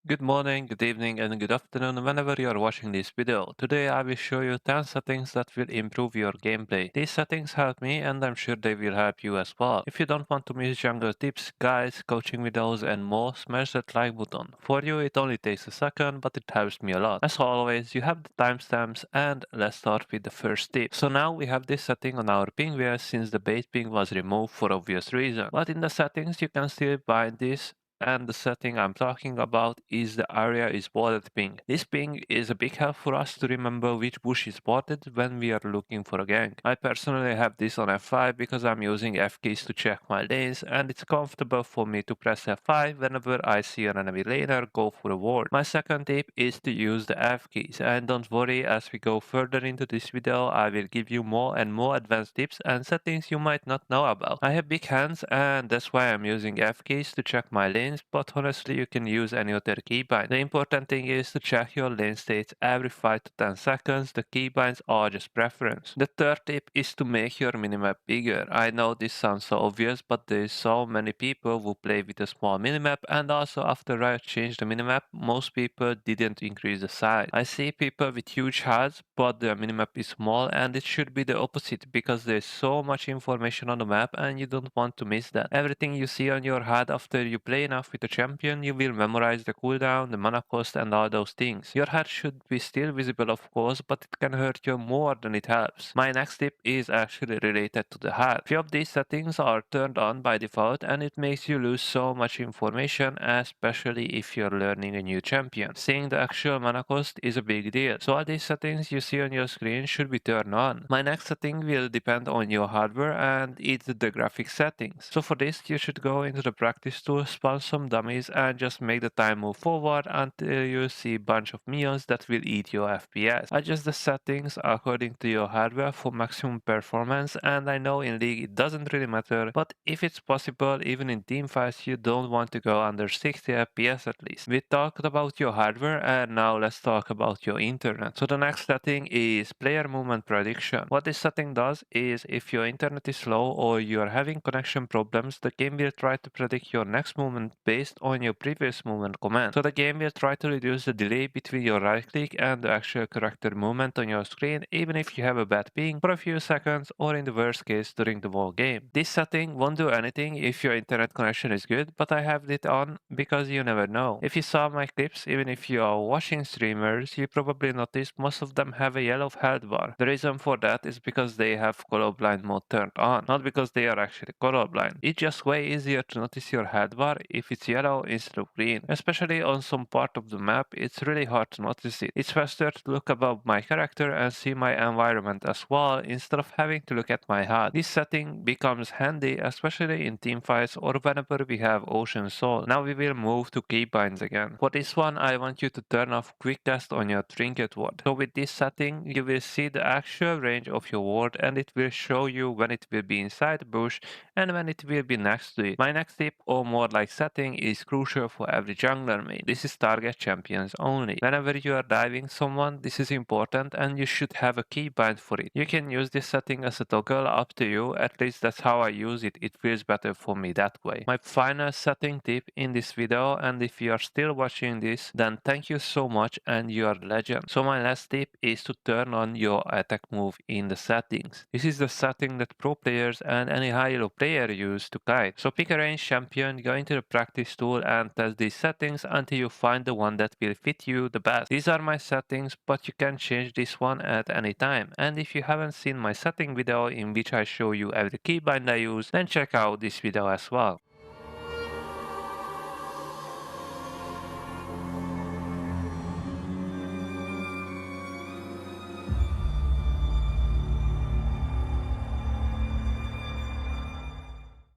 Good morning, good evening, and good afternoon whenever you are watching this video. Today I will show you 10 settings that will improve your gameplay. These settings help me and I'm sure they will help you as well. If you don't want to miss jungle tips, guides, coaching videos and more, smash that like button. For you it only takes a second, but it helps me a lot. As always, you have the timestamps and let's start with the first tip. So now we have this setting on our ping wheel since the base ping was removed for obvious reason. But in the settings you can still find this, and the setting I'm talking about is the area is warded ping. This ping is a big help for us to remember which bush is warded when we are looking for a gank. I personally have this on F5 because I'm using F keys to check my lanes and it's comfortable for me to press F5 whenever I see an enemy laner go for a ward. My second tip is to use the F keys, and don't worry, as we go further into this video I will give you more and more advanced tips and settings you might not know about. I have big hands and that's why I'm using F keys to check my lanes, but honestly you can use any other keybind. The important thing is to check your lane states every 5 to 10 seconds. The keybinds are just preference. The third tip is to make your minimap bigger. I know this sounds so obvious, but there is so many people who play with a small minimap, and also after Riot changed the minimap, most people didn't increase the size. I see people with huge heads, but their minimap is small, and it should be the opposite because there's so much information on the map and you don't want to miss that. Everything you see on your HUD after you play enough with a champion, you will memorize the cooldown, the mana cost and all those things. Your HUD should be still visible of course, but it can hurt you more than it helps. My next tip is actually related to the HUD. Few of these settings are turned on by default and it makes you lose so much information, especially if you're learning a new champion. Seeing the actual mana cost is a big deal, so all these settings you see on your screen should be turned on. My next setting will depend on your hardware and it's the graphics settings. So for this you should go into the practice tool, spawn some dummies and just make the time move forward until you see a bunch of minions that will eat your FPS. Adjust the settings according to your hardware for maximum performance, and I know in League it doesn't really matter, but if it's possible even in team fights you don't want to go under 60 FPS at least. We talked about your hardware and now let's talk about your internet. So the next setting is player movement prediction. What this setting does is if your internet is slow or you are having connection problems, the game will try to predict your next movement based on your previous movement command. So the game will try to reduce the delay between your right click and the actual character movement on your screen, even if you have a bad ping for a few seconds or in the worst case during the whole game. This setting won't do anything if your internet connection is good, but I have it on because you never know. If you saw my clips, even if you are watching streamers, you probably noticed most of them have a yellow health bar. The reason for that is because they have colorblind mode turned on, not because they are actually colorblind. It's just way easier to notice your health bar if it's yellow instead of green. Especially on some part of the map, it's really hard to notice it. It's faster to look above my character and see my environment as well instead of having to look at my HUD. This setting becomes handy especially in team fights or whenever we have Ocean Soul. Now we will move to keybinds again. For this one I want you to turn off quick cast on your trinket ward. So with this setting you will see the actual range of your ward and it will show you when it will be inside the bush and when it will be next to it. My next tip, or more like setting, is crucial for every jungler main. This is target champions only. Whenever you are diving someone, this is important and you should have a keybind for it. You can use this setting as a toggle, up to you, at least that's how I use it. It feels better for me that way. My final setting tip in this video, and if you are still watching this, then thank you so much and you are a legend. So my last tip is to turn on your attack move in the settings. This is the setting that pro players and any high elo player use to guide. So pick a range champion, go into the practice tool and test these settings until you find the one that will fit you the best. These are my settings, but you can change this one at any time. And if you haven't seen my setting video in which I show you every keybind I use, then check out this video as well.